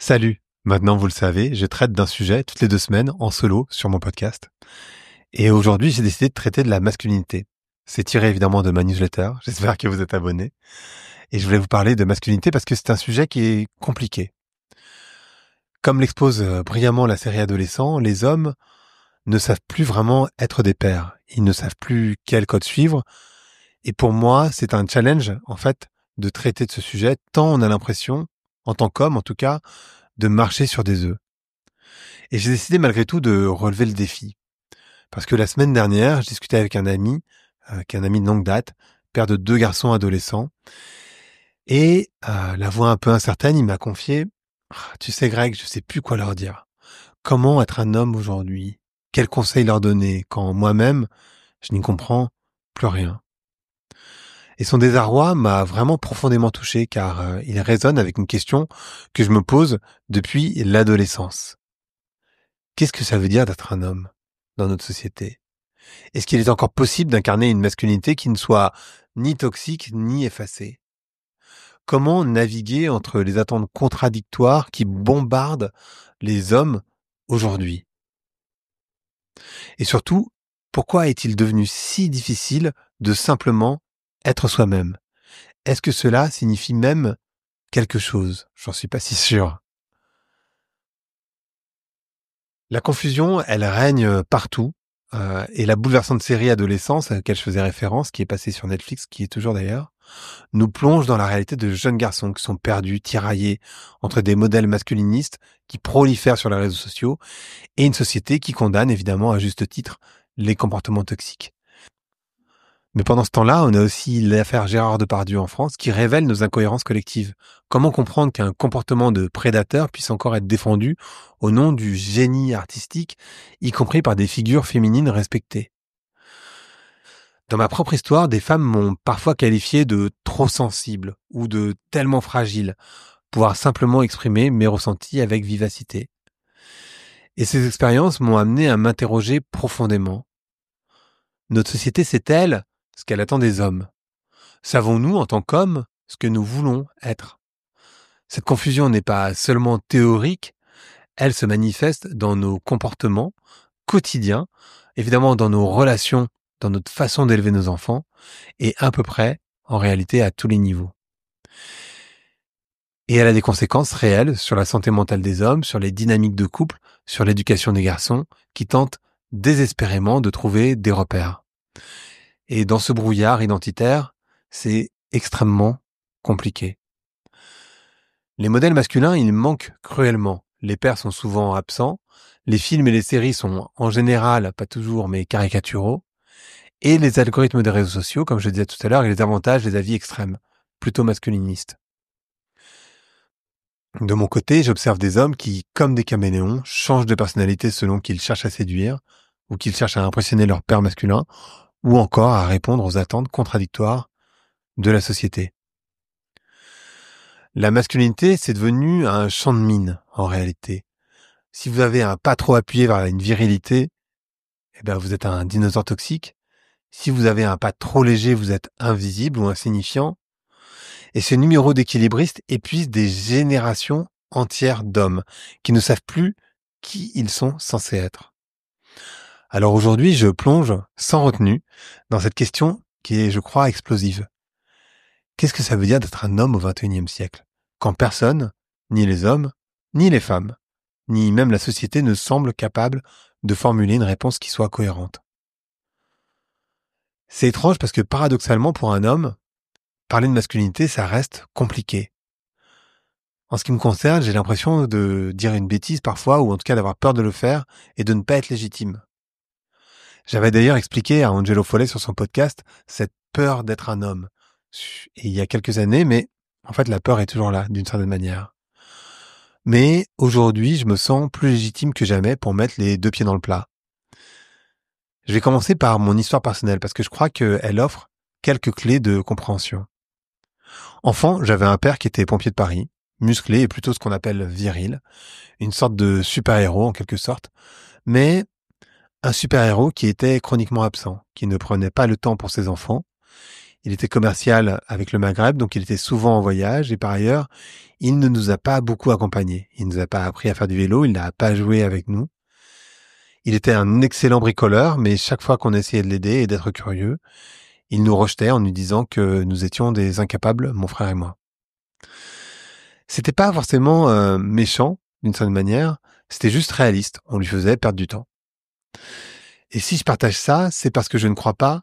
Salut! Maintenant, vous le savez, je traite d'un sujet toutes les 2 semaines en solo sur mon podcast. Et aujourd'hui, j'ai décidé de traiter de la masculinité. C'est tiré évidemment de ma newsletter. J'espère que vous êtes abonnés. Et je voulais vous parler de masculinité parce que c'est un sujet qui est compliqué. Comme l'expose brillamment la série Adolescents, les hommes ne savent plus vraiment être des pères. Ils ne savent plus quel code suivre. Et pour moi, c'est un challenge, en fait, de traiter de ce sujet, tant on a l'impression, en tant qu'homme en tout cas, de marcher sur des œufs. Et j'ai décidé malgré tout de relever le défi. Parce que la semaine dernière, je discutais avec un ami, qui est un ami de longue date, père de 2 garçons adolescents. Et la voix un peu incertaine, il m'a confié: «Ah, tu sais Greg, je sais plus quoi leur dire. Comment être un homme aujourd'hui? Quels conseils leur donner quand moi-même, je n'y comprends plus rien?» Et son désarroi m'a vraiment profondément touché car il résonne avec une question que je me pose depuis l'adolescence. Qu'est-ce que ça veut dire d'être un homme dans notre société? Est-ce qu'il est encore possible d'incarner une masculinité qui ne soit ni toxique ni effacée? Comment naviguer entre les attentes contradictoires qui bombardent les hommes aujourd'hui? Et surtout, pourquoi est-il devenu si difficile de simplement être soi-même? Est-ce que cela signifie même quelque chose? J'en suis pas si sûr. La confusion, elle règne partout. Et la bouleversante série Adolescence à laquelle je faisais référence, qui est passée sur Netflix, qui est toujours d'ailleurs, nous plonge dans la réalité de jeunes garçons qui sont perdus, tiraillés entre des modèles masculinistes qui prolifèrent sur les réseaux sociaux et une société qui condamne évidemment à juste titre les comportements toxiques. Mais pendant ce temps-là, on a aussi l'affaire Gérard Depardieu en France qui révèle nos incohérences collectives. Comment comprendre qu'un comportement de prédateur puisse encore être défendu au nom du génie artistique, y compris par des figures féminines respectées? Dans ma propre histoire, des femmes m'ont parfois qualifié de trop sensible ou de tellement fragile, pouvoir simplement exprimer mes ressentis avec vivacité. Et ces expériences m'ont amené à m'interroger profondément. Notre société sait-elle ce qu'elle attend des hommes? Savons-nous, en tant qu'hommes, ce que nous voulons être? Cette confusion n'est pas seulement théorique, elle se manifeste dans nos comportements quotidiens, évidemment dans nos relations, dans notre façon d'élever nos enfants, et à peu près, en réalité, à tous les niveaux. Et elle a des conséquences réelles sur la santé mentale des hommes, sur les dynamiques de couple, sur l'éducation des garçons, qui tentent désespérément de trouver des repères. Et dans ce brouillard identitaire, c'est extrêmement compliqué. Les modèles masculins, ils manquent cruellement. Les pères sont souvent absents. Les films et les séries sont en général, pas toujours, mais caricaturaux. Et les algorithmes des réseaux sociaux, comme je disais tout à l'heure, ils les avantagent les avis extrêmes, plutôt masculinistes. De mon côté, j'observe des hommes qui, comme des caméléons, changent de personnalité selon qu'ils cherchent à séduire, ou qu'ils cherchent à impressionner leur père masculin, ou encore à répondre aux attentes contradictoires de la société. La masculinité, c'est devenu un champ de mine, en réalité. Si vous avez un pas trop appuyé vers une virilité, eh ben vous êtes un dinosaure toxique. Si vous avez un pas trop léger, vous êtes invisible ou insignifiant. Et ce numéro d'équilibriste épuise des générations entières d'hommes qui ne savent plus qui ils sont censés être. Alors aujourd'hui, je plonge sans retenue dans cette question qui est, je crois, explosive. Qu'est-ce que ça veut dire d'être un homme au XXIe siècle, quand personne, ni les hommes, ni les femmes, ni même la société ne semble capable de formuler une réponse qui soit cohérente? C'est étrange parce que paradoxalement, pour un homme, parler de masculinité, ça reste compliqué. En ce qui me concerne, j'ai l'impression de dire une bêtise parfois, ou en tout cas d'avoir peur de le faire et de ne pas être légitime. J'avais d'ailleurs expliqué à Angelo Follet sur son podcast cette peur d'être un homme. Et il y a quelques années, mais en fait la peur est toujours là, d'une certaine manière. Mais aujourd'hui, je me sens plus légitime que jamais pour mettre les 2 pieds dans le plat. Je vais commencer par mon histoire personnelle parce que je crois qu'elle offre quelques clés de compréhension. Enfant, j'avais un père qui était pompier de Paris, musclé et plutôt ce qu'on appelle viril, une sorte de super-héros en quelque sorte, mais un super-héros qui était chroniquement absent, qui ne prenait pas le temps pour ses enfants Il était commercial avec le Maghreb, donc il était souvent en voyage et par ailleurs, il ne nous a pas beaucoup accompagnés. Il ne nous a pas appris à faire du vélo, il n'a pas joué avec nous. Il était un excellent bricoleur, mais chaque fois qu'on essayait de l'aider et d'être curieux, il nous rejetait en nous disant que nous étions des incapables, mon frère et moi. C'était pas forcément méchant, d'une certaine manière, c'était juste réaliste. On lui faisait perdre du temps. Et si je partage ça, c'est parce que je ne crois pas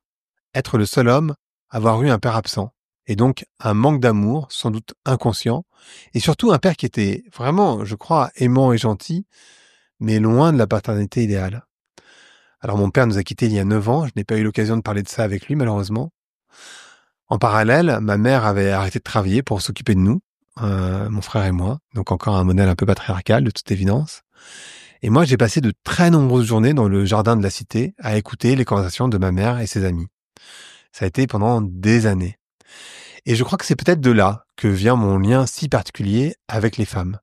être le seul homme à avoir eu un père absent. Et donc un manque d'amour, sans doute inconscient, et surtout un père qui était vraiment, je crois, aimant et gentil, mais loin de la paternité idéale. Alors mon père nous a quittés il y a 9 ans, je n'ai pas eu l'occasion de parler de ça avec lui malheureusement. En parallèle, ma mère avait arrêté de travailler pour s'occuper de nous, mon frère et moi, donc encore un modèle un peu patriarcal de toute évidence. Et moi j'ai passé de très nombreuses journées dans le jardin de la cité à écouter les conversations de ma mère et ses amis. Ça a été pendant des années. Et je crois que c'est peut-être de là que vient mon lien si particulier avec les femmes.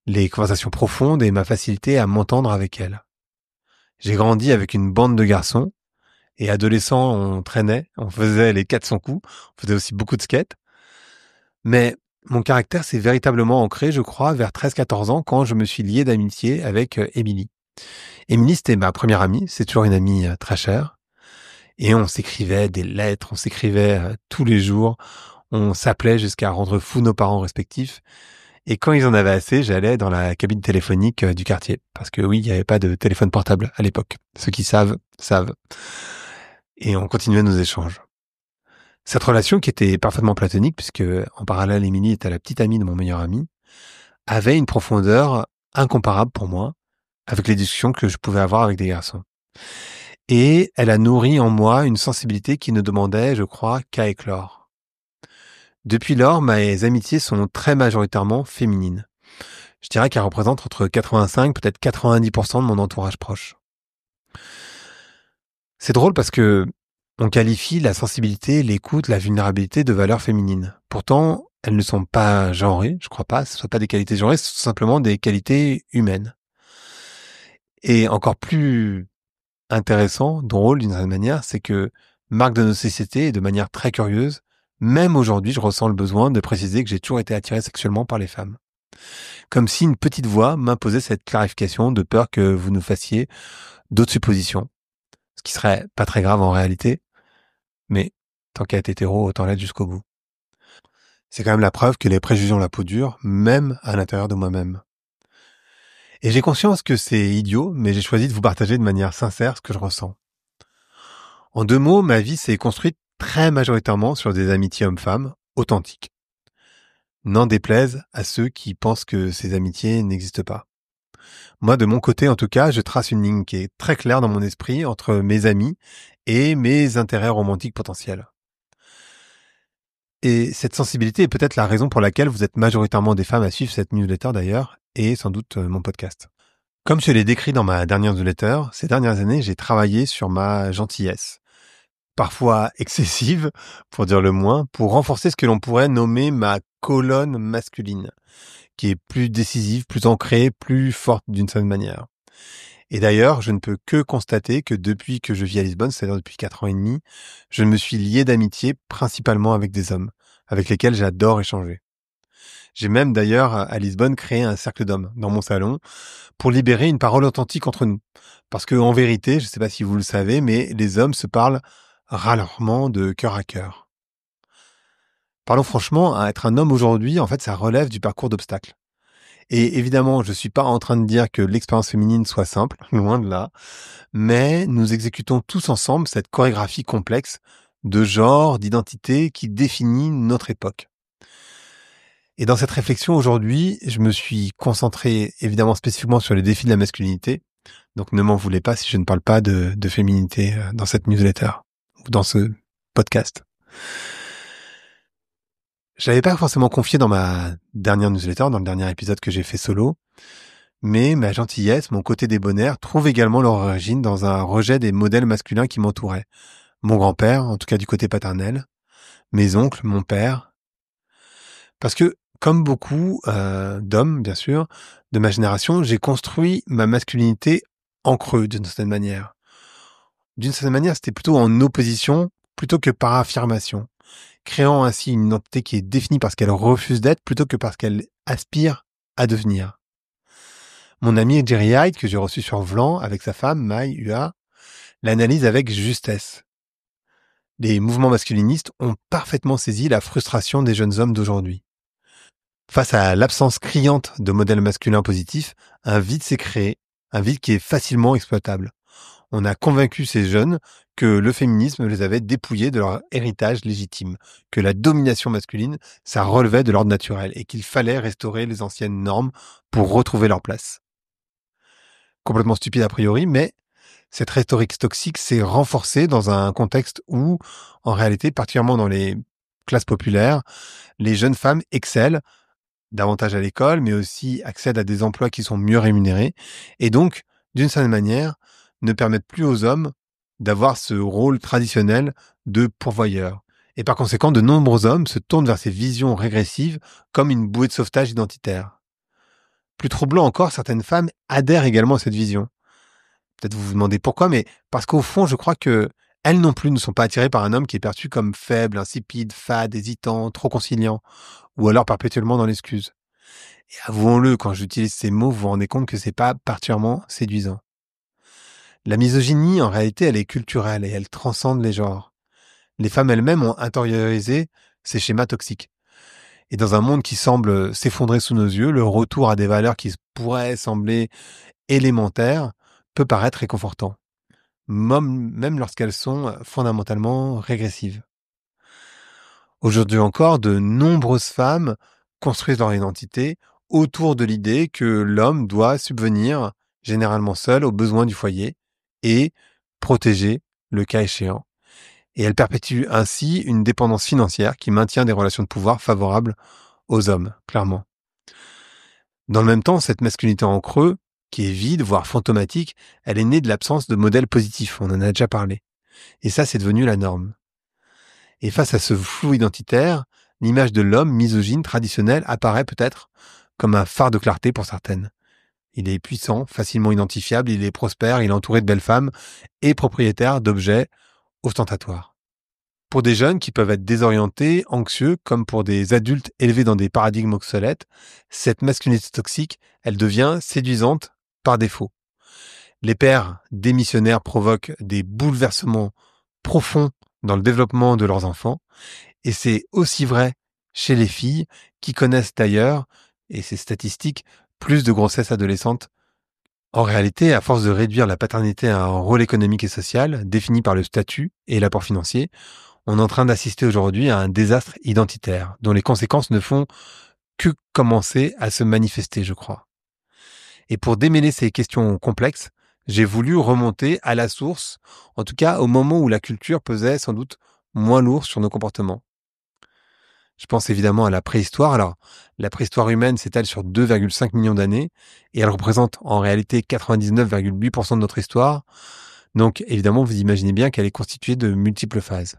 Les conversations profondes et ma facilité à m'entendre avec elles. J'ai grandi avec une bande de garçons, et adolescents, on traînait, on faisait les 400 coups, on faisait aussi beaucoup de skate. Mais mon caractère s'est véritablement ancré, je crois, vers 13-14 ans, quand je me suis lié d'amitié avec Émilie. Émilie, c'était ma première amie, c'est toujours une amie très chère. Et on s'écrivait des lettres, on s'écrivait tous les jours, on s'appelait jusqu'à rendre fous nos parents respectifs. Et quand ils en avaient assez, j'allais dans la cabine téléphonique du quartier. Parce que oui, il n'y avait pas de téléphone portable à l'époque. Ceux qui savent, savent. Et on continuait nos échanges. Cette relation, qui était parfaitement platonique, puisque en parallèle, Émilie était la petite amie de mon meilleur ami, avait une profondeur incomparable pour moi, avec les discussions que je pouvais avoir avec des garçons. Et elle a nourri en moi une sensibilité qui ne demandait, je crois, qu'à éclore. Depuis lors, mes amitiés sont très majoritairement féminines. Je dirais qu'elle représente entre 85, peut-être 90% de mon entourage proche. C'est drôle parce que on qualifie la sensibilité, l'écoute, la vulnérabilité de valeurs féminines. Pourtant, elles ne sont pas genrées, je crois pas, ce ne sont pas des qualités genrées, ce sont simplement des qualités humaines. Et encore plus intéressant, drôle d'une certaine manière, c'est que, marque de nos sociétés et de manière très curieuse, même aujourd'hui, je ressens le besoin de préciser que j'ai toujours été attiré sexuellement par les femmes. Comme si une petite voix m'imposait cette clarification de peur que vous nous fassiez d'autres suppositions. Ce qui serait pas très grave en réalité, mais tant qu'à être hétéro, autant l'être jusqu'au bout. C'est quand même la preuve que les préjugés ont la peau dure, même à l'intérieur de moi-même. Et j'ai conscience que c'est idiot, mais j'ai choisi de vous partager de manière sincère ce que je ressens. En 2 mots, ma vie s'est construite très majoritairement sur des amitiés hommes-femmes, authentiques. N'en déplaise à ceux qui pensent que ces amitiés n'existent pas. Moi, de mon côté, en tout cas, je trace une ligne qui est très claire dans mon esprit entre mes amis et mes intérêts romantiques potentiels. Et cette sensibilité est peut-être la raison pour laquelle vous êtes majoritairement des femmes à suivre cette newsletter d'ailleurs, et sans doute mon podcast. Comme je l'ai décrit dans ma dernière newsletter, ces dernières années, j'ai travaillé sur ma gentillesse. Parfois excessive, pour dire le moins, pour renforcer ce que l'on pourrait nommer ma colonne masculine, qui est plus décisive, plus ancrée, plus forte d'une certaine manière. Et d'ailleurs, je ne peux que constater que depuis que je vis à Lisbonne, c'est-à-dire depuis 4 ans et demi, je me suis lié d'amitié principalement avec des hommes, avec lesquels j'adore échanger. J'ai même d'ailleurs à Lisbonne créé un cercle d'hommes dans mon salon pour libérer une parole authentique entre nous. Parce que en vérité, je ne sais pas si vous le savez, mais les hommes se parlent rarement de cœur à cœur. Parlons franchement, à être un homme aujourd'hui, en fait, ça relève du parcours d'obstacles. Et évidemment, je ne suis pas en train de dire que l'expérience féminine soit simple, loin de là, mais nous exécutons tous ensemble cette chorégraphie complexe de genre, d'identité qui définit notre époque. Et dans cette réflexion aujourd'hui, je me suis concentré évidemment spécifiquement sur les défis de la masculinité, donc ne m'en voulez pas si je ne parle pas de féminité dans cette newsletter ou dans ce podcast. Je l'avais pas forcément confié dans ma dernière newsletter, dans le dernier épisode que j'ai fait solo, mais ma gentillesse, mon côté débonnaire, trouve également leur origine dans un rejet des modèles masculins qui m'entouraient. Mon grand-père, en tout cas du côté paternel, mes oncles, mon père. Parce que, comme beaucoup d'hommes, bien sûr, de ma génération, j'ai construit ma masculinité en creux, d'une certaine manière. D'une certaine manière, c'était plutôt en opposition plutôt que par affirmation, créant ainsi une identité qui est définie par ce qu'elle refuse d'être plutôt que par ce qu'elle aspire à devenir. Mon ami Jerry Hyde, que j'ai reçu sur Vlan avec sa femme, Mai Ua, l'analyse avec justesse. Les mouvements masculinistes ont parfaitement saisi la frustration des jeunes hommes d'aujourd'hui. Face à l'absence criante de modèles masculins positifs, un vide s'est créé, un vide qui est facilement exploitable. On a convaincu ces jeunes que le féminisme les avait dépouillés de leur héritage légitime, que la domination masculine, ça relevait de l'ordre naturel et qu'il fallait restaurer les anciennes normes pour retrouver leur place. Complètement stupide a priori, mais cette rhétorique toxique s'est renforcée dans un contexte où, en réalité, particulièrement dans les classes populaires, les jeunes femmes excellent davantage à l'école, mais aussi accèdent à des emplois qui sont mieux rémunérés, et donc, d'une certaine manière, ne permettent plus aux hommes d'avoir ce rôle traditionnel de pourvoyeur. Et par conséquent, de nombreux hommes se tournent vers ces visions régressives comme une bouée de sauvetage identitaire. Plus troublant encore, certaines femmes adhèrent également à cette vision. Peut-être vous vous demandez pourquoi, mais parce qu'au fond, je crois que elles non plus ne sont pas attirées par un homme qui est perçu comme faible, insipide, fade, hésitant, trop conciliant, ou alors perpétuellement dans l'excuse. Et avouons-le, quand j'utilise ces mots, vous vous rendez compte que c'est pas particulièrement séduisant. La misogynie, en réalité, elle est culturelle et elle transcende les genres. Les femmes elles-mêmes ont intériorisé ces schémas toxiques. Et dans un monde qui semble s'effondrer sous nos yeux, le retour à des valeurs qui pourraient sembler élémentaires peut paraître réconfortant, même lorsqu'elles sont fondamentalement régressives. Aujourd'hui encore, de nombreuses femmes construisent leur identité autour de l'idée que l'homme doit subvenir, généralement seul, aux besoins du foyer et protéger le cas échéant. Et elles perpétuent ainsi une dépendance financière qui maintient des relations de pouvoir favorables aux hommes, clairement. Dans le même temps, cette masculinité en creux, qui est vide, voire fantomatique, elle est née de l'absence de modèles positifs, on en a déjà parlé. Et ça, c'est devenu la norme. Et face à ce flou identitaire, l'image de l'homme misogyne traditionnel apparaît peut-être comme un phare de clarté pour certaines. Il est puissant, facilement identifiable, il est prospère, il est entouré de belles femmes et propriétaire d'objets ostentatoires. Pour des jeunes qui peuvent être désorientés, anxieux, comme pour des adultes élevés dans des paradigmes obsolètes, cette masculinité toxique, elle devient séduisante par défaut. Les pères démissionnaires provoquent des bouleversements profonds dans le développement de leurs enfants, et c'est aussi vrai chez les filles qui connaissent d'ailleurs, et c'est statistique, plus de grossesses adolescentes. En réalité, à force de réduire la paternité à un rôle économique et social, défini par le statut et l'apport financier, on est en train d'assister aujourd'hui à un désastre identitaire, dont les conséquences ne font que commencer à se manifester, je crois. Et pour démêler ces questions complexes, j'ai voulu remonter à la source, en tout cas au moment où la culture pesait sans doute moins lourd sur nos comportements. Je pense évidemment à la préhistoire. Alors, la préhistoire humaine s'étale sur 2,5 millions d'années et elle représente en réalité 99,8% de notre histoire. Donc, évidemment, vous imaginez bien qu'elle est constituée de multiples phases.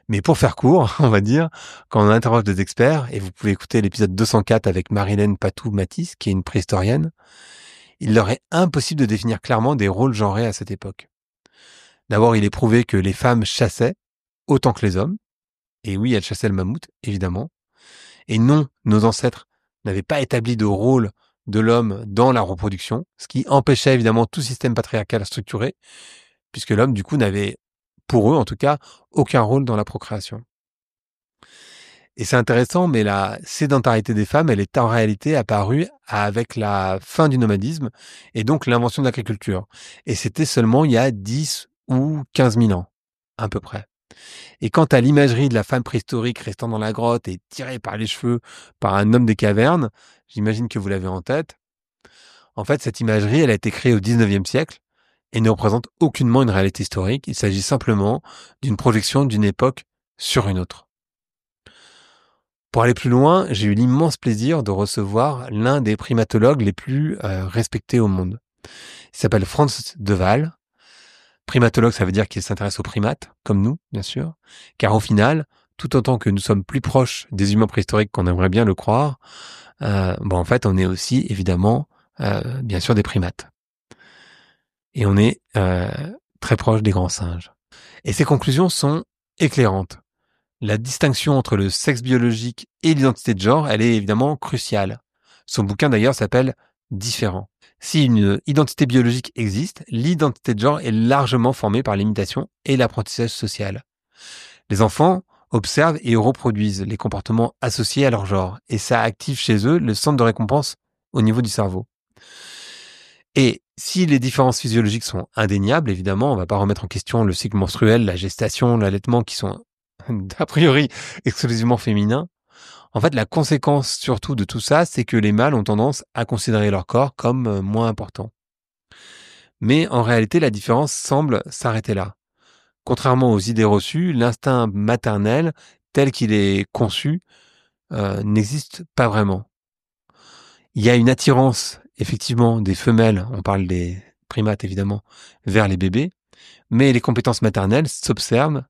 Mais pour faire court, on va dire, quand on interroge des experts, et vous pouvez écouter l'épisode 204 avec Marilène Patou-Matisse, qui est une préhistorienne, il leur est impossible de définir clairement des rôles genrés à cette époque. D'abord, il est prouvé que les femmes chassaient autant que les hommes. Et oui, elles chassaient le mammouth, évidemment. Et non, nos ancêtres n'avaient pas établi de rôle de l'homme dans la reproduction, ce qui empêchait évidemment tout système patriarcal structuré, puisque l'homme, du coup, n'avait, pour eux en tout cas, aucun rôle dans la procréation. Et c'est intéressant, mais la sédentarité des femmes, elle est en réalité apparue avec la fin du nomadisme et donc l'invention de l'agriculture. Et c'était seulement il y a 10 ou 15 000 ans, à peu près. Et quant à l'imagerie de la femme préhistorique restant dans la grotte et tirée par les cheveux par un homme des cavernes, j'imagine que vous l'avez en tête. En fait, cette imagerie, elle a été créée au 19e siècle et ne représente aucunement une réalité historique. Il s'agit simplement d'une projection d'une époque sur une autre. Pour aller plus loin, j'ai eu l'immense plaisir de recevoir l'un des primatologues les plus respectés au monde. Il s'appelle Frans de Waal. Primatologue, ça veut dire qu'il s'intéresse aux primates, comme nous, bien sûr. Car au final, tout autant que nous sommes plus proches des humains préhistoriques qu'on aimerait bien le croire, en fait, on est aussi, évidemment, bien sûr, des primates. Et on est très proche des grands singes. Et ces conclusions sont éclairante. La distinction entre le sexe biologique et l'identité de genre, elle est évidemment cruciale. Son bouquin d'ailleurs s'appelle Différent. Si une identité biologique existe, l'identité de genre est largement formée par l'imitation et l'apprentissage social. Les enfants observent et reproduisent les comportements associés à leur genre, et ça active chez eux le centre de récompense au niveau du cerveau. Et si les différences physiologiques sont indéniables, évidemment, on ne va pas remettre en question le cycle menstruel, la gestation, l'allaitement, qui sont a priori exclusivement féminins. En fait, la conséquence surtout de tout ça, c'est que les mâles ont tendance à considérer leur corps comme moins important. Mais en réalité, la différence semble s'arrêter là. Contrairement aux idées reçues, l'instinct maternel, tel qu'il est conçu, n'existe pas vraiment. Il y a une attirance, effectivement, des femelles, on parle des primates évidemment, vers les bébés, mais les compétences maternelles s'apprennent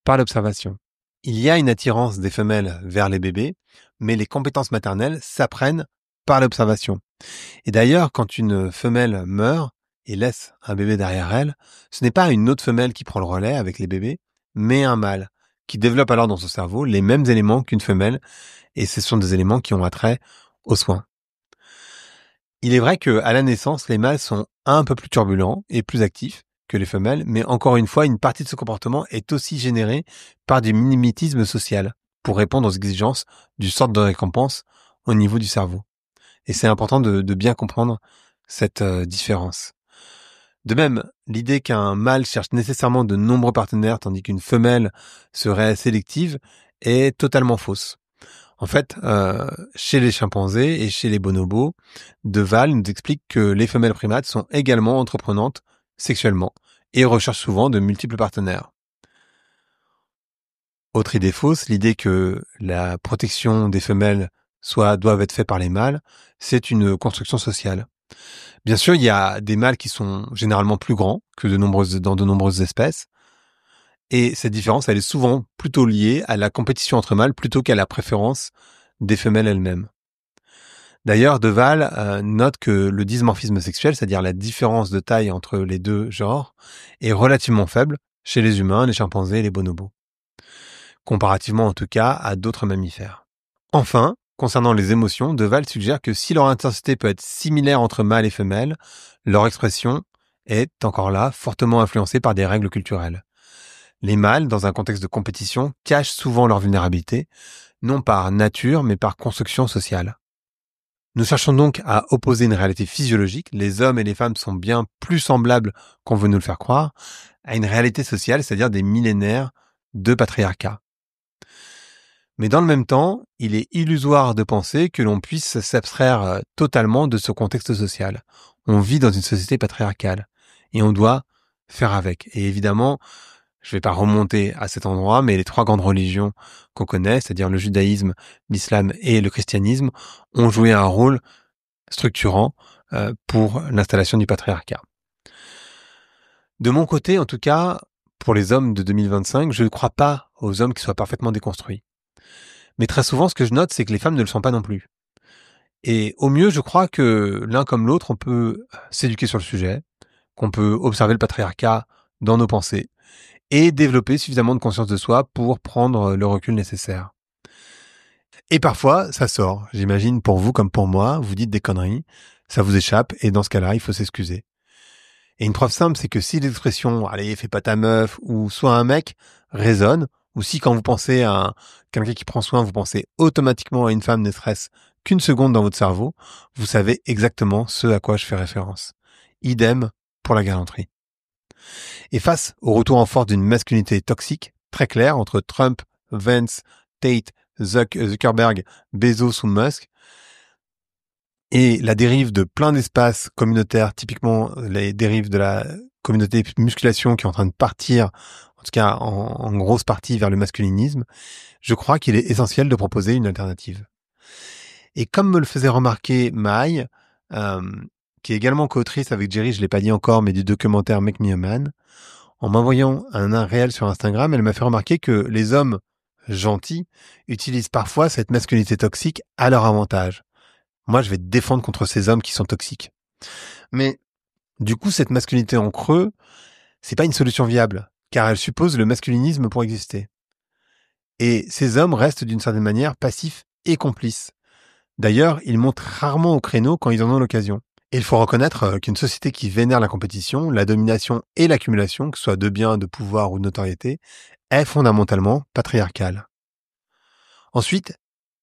par l'observation. Il y a une attirance des femelles vers les bébés, mais les compétences maternelles s'apprennent par l'observation. Et d'ailleurs, quand une femelle meurt et laisse un bébé derrière elle, ce n'est pas une autre femelle qui prend le relais avec les bébés, mais un mâle, qui développe alors dans son cerveau les mêmes éléments qu'une femelle, et ce sont des éléments qui ont attrait aux soins. Il est vrai qu'à la naissance, les mâles sont un peu plus turbulents et plus actifs que les femelles, mais encore une fois, une partie de ce comportement est aussi générée par du mimétisme social pour répondre aux exigences du centre de récompense au niveau du cerveau. Et c'est important de bien comprendre cette différence. De même, l'idée qu'un mâle cherche nécessairement de nombreux partenaires tandis qu'une femelle serait sélective est totalement fausse. En fait, chez les chimpanzés et chez les bonobos, De Waal nous explique que les femelles primates sont également entreprenantes sexuellement et recherchent souvent de multiples partenaires. Autre idée fausse, l'idée que la protection des femelles doivent être faite par les mâles, c'est une construction sociale. Bien sûr, il y a des mâles qui sont généralement plus grands que dans de nombreuses espèces, et cette différence, elle est souvent plutôt liée à la compétition entre mâles plutôt qu'à la préférence des femelles elles-mêmes. D'ailleurs, De Waal note que le dimorphisme sexuel, c'est-à-dire la différence de taille entre les deux genres, est relativement faible chez les humains, les chimpanzés et les bonobos, comparativement en tout cas à d'autres mammifères. Enfin, concernant les émotions, De Waal suggère que si leur intensité peut être similaire entre mâles et femelles, leur expression est, encore là, fortement influencée par des règles culturelles. Les mâles, dans un contexte de compétition, cachent souvent leur vulnérabilité, non par nature, mais par construction sociale. Nous cherchons donc à opposer une réalité physiologique, les hommes et les femmes sont bien plus semblables qu'on veut nous le faire croire, à une réalité sociale, c'est-à-dire des millénaires de patriarcat. Mais dans le même temps, il est illusoire de penser que l'on puisse s'abstraire totalement de ce contexte social. On vit dans une société patriarcale et on doit faire avec. Et évidemment, je ne vais pas remonter à cet endroit, mais les trois grandes religions qu'on connaît, c'est-à-dire le judaïsme, l'islam et le christianisme, ont joué un rôle structurant pour l'installation du patriarcat. De mon côté, en tout cas, pour les hommes de 2025, je ne crois pas aux hommes qui soient parfaitement déconstruits. Mais très souvent, ce que je note, c'est que les femmes ne le sont pas non plus. Et au mieux, je crois que l'un comme l'autre, on peut s'éduquer sur le sujet, qu'on peut observer le patriarcat dans nos pensées, et développer suffisamment de conscience de soi pour prendre le recul nécessaire. Et parfois, ça sort. J'imagine pour vous comme pour moi, vous dites des conneries, ça vous échappe, et dans ce cas-là, il faut s'excuser. Et une preuve simple, c'est que si l'expression « allez, fais pas ta meuf » ou « soit un mec » résonne, ou si quand vous pensez à quelqu'un qui prend soin, vous pensez automatiquement à une femme ne serait-ce qu'une seconde dans votre cerveau, vous savez exactement ce à quoi je fais référence. Idem pour la galanterie. Et face au retour en force d'une masculinité toxique, très claire entre Trump, Vance, Tate, Zuckerberg, Bezos ou Musk, et la dérive de plein d'espaces communautaires, typiquement les dérives de la communauté musculation qui est en train de partir, en tout cas en grosse partie vers le masculinisme, je crois qu'il est essentiel de proposer une alternative. Et comme me le faisait remarquer Maï, qui est également co-autrice avec Jerry, je l'ai pas dit encore, mais du documentaire Make Me a Man, en m'envoyant un réel sur Instagram, elle m'a fait remarquer que les hommes gentils utilisent parfois cette masculinité toxique à leur avantage. Moi, je vais te défendre contre ces hommes qui sont toxiques. Mais du coup, cette masculinité en creux, c'est pas une solution viable, car elle suppose le masculinisme pour exister. Et ces hommes restent d'une certaine manière passifs et complices. D'ailleurs, ils montent rarement au créneau quand ils en ont l'occasion. Et il faut reconnaître qu'une société qui vénère la compétition, la domination et l'accumulation, que ce soit de biens, de pouvoir ou de notoriété, est fondamentalement patriarcale. Ensuite,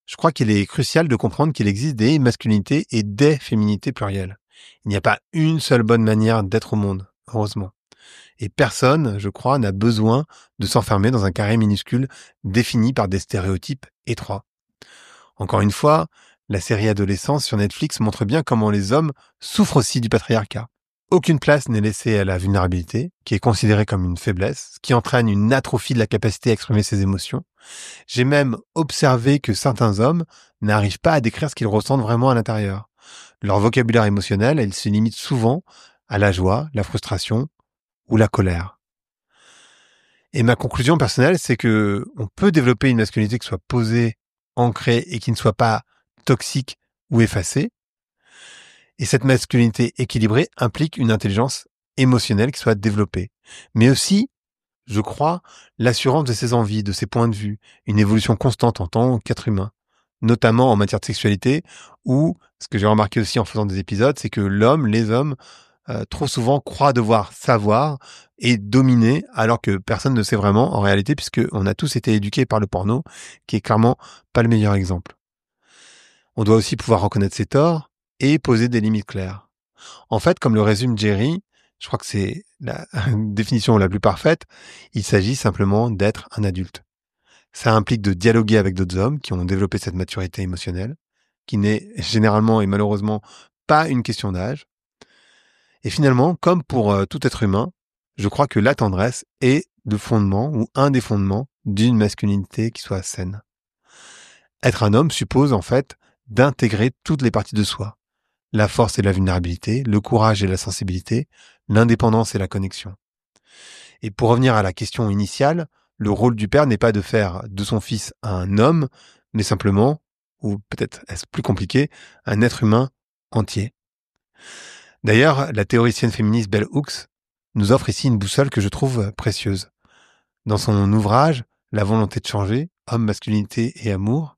je crois qu'il est crucial de comprendre qu'il existe des masculinités et des féminités plurielles. Il n'y a pas une seule bonne manière d'être au monde, heureusement. Et personne, je crois, n'a besoin de s'enfermer dans un carré minuscule défini par des stéréotypes étroits. Encore une fois, la série Adolescence sur Netflix montre bien comment les hommes souffrent aussi du patriarcat. Aucune place n'est laissée à la vulnérabilité, qui est considérée comme une faiblesse, ce qui entraîne une atrophie de la capacité à exprimer ses émotions. J'ai même observé que certains hommes n'arrivent pas à décrire ce qu'ils ressentent vraiment à l'intérieur. Leur vocabulaire émotionnel, il se limite souvent à la joie, la frustration ou la colère. Et ma conclusion personnelle, c'est que on peut développer une masculinité qui soit posée, ancrée et qui ne soit pas toxique ou effacée. Et cette masculinité équilibrée implique une intelligence émotionnelle qui soit développée. Mais aussi, je crois, l'assurance de ses envies, de ses points de vue, une évolution constante en tant qu'être humain, notamment en matière de sexualité, où, ce que j'ai remarqué aussi en faisant des épisodes, c'est que les hommes, trop souvent croient devoir savoir et dominer, alors que personne ne sait vraiment en réalité, puisqu'on a tous été éduqués par le porno, qui est clairement pas le meilleur exemple. On doit aussi pouvoir reconnaître ses torts et poser des limites claires. En fait, comme le résume Jerry, je crois que c'est la définition la plus parfaite, il s'agit simplement d'être un adulte. Ça implique de dialoguer avec d'autres hommes qui ont développé cette maturité émotionnelle, qui n'est généralement et malheureusement pas une question d'âge. Et finalement, comme pour tout être humain, je crois que la tendresse est le fondement ou un des fondements d'une masculinité qui soit saine. Être un homme suppose en fait d'intégrer toutes les parties de soi. La force et la vulnérabilité, le courage et la sensibilité, l'indépendance et la connexion. Et pour revenir à la question initiale, le rôle du père n'est pas de faire de son fils un homme, mais simplement, ou peut-être est-ce plus compliqué, un être humain entier. D'ailleurs, la théoricienne féministe Bell Hooks nous offre ici une boussole que je trouve précieuse. Dans son ouvrage « La volonté de changer, homme, masculinité et amour »,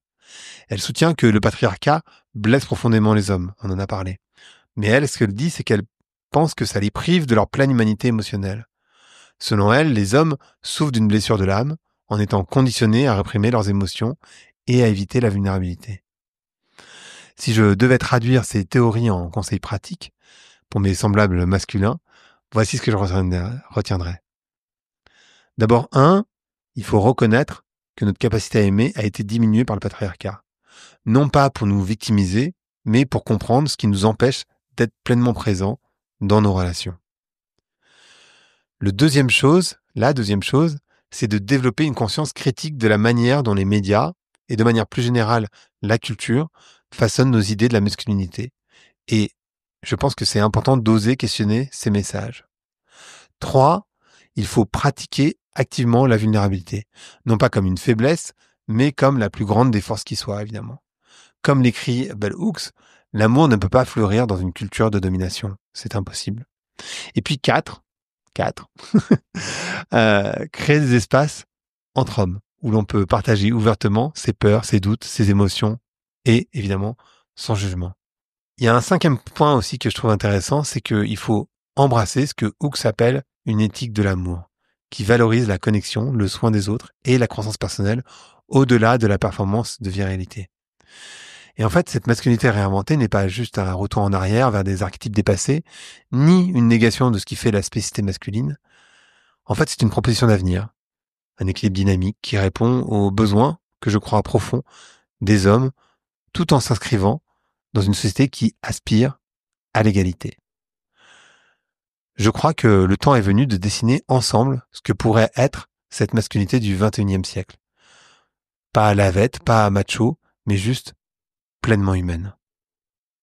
elle soutient que le patriarcat blesse profondément les hommes, on en a parlé. Mais elle, ce qu'elle dit, c'est qu'elle pense que ça les prive de leur pleine humanité émotionnelle. Selon elle, les hommes souffrent d'une blessure de l'âme en étant conditionnés à réprimer leurs émotions et à éviter la vulnérabilité. Si je devais traduire ces théories en conseils pratiques pour mes semblables masculins, voici ce que je retiendrai. D'abord, il faut reconnaître que notre capacité à aimer a été diminuée par le patriarcat. Non pas pour nous victimiser, mais pour comprendre ce qui nous empêche d'être pleinement présents dans nos relations. La deuxième chose, c'est de développer une conscience critique de la manière dont les médias, et de manière plus générale la culture, façonnent nos idées de la masculinité. Et je pense que c'est important d'oser questionner ces messages. 3, il faut pratiquer activement la vulnérabilité. Non pas comme une faiblesse, mais comme la plus grande des forces qui soit, évidemment. Comme l'écrit Bell Hooks, l'amour ne peut pas fleurir dans une culture de domination. C'est impossible. Et puis 4, créer des espaces entre hommes, où l'on peut partager ouvertement ses peurs, ses doutes, ses émotions, et évidemment, sans jugement. Il y a un 5e point aussi que je trouve intéressant, c'est qu'il faut embrasser ce que Hooks appelle une éthique de l'amour, qui valorise la connexion, le soin des autres et la croissance personnelle au-delà de la performance de virilité. Et en fait, cette masculinité réinventée n'est pas juste un retour en arrière vers des archétypes dépassés, ni une négation de ce qui fait la spécificité masculine. En fait, c'est une proposition d'avenir, un équilibre dynamique qui répond aux besoins, que je crois profonds, des hommes, tout en s'inscrivant dans une société qui aspire à l'égalité. Je crois que le temps est venu de dessiner ensemble ce que pourrait être cette masculinité du XXIe siècle. Pas à lavette, pas à macho, mais juste pleinement humaine.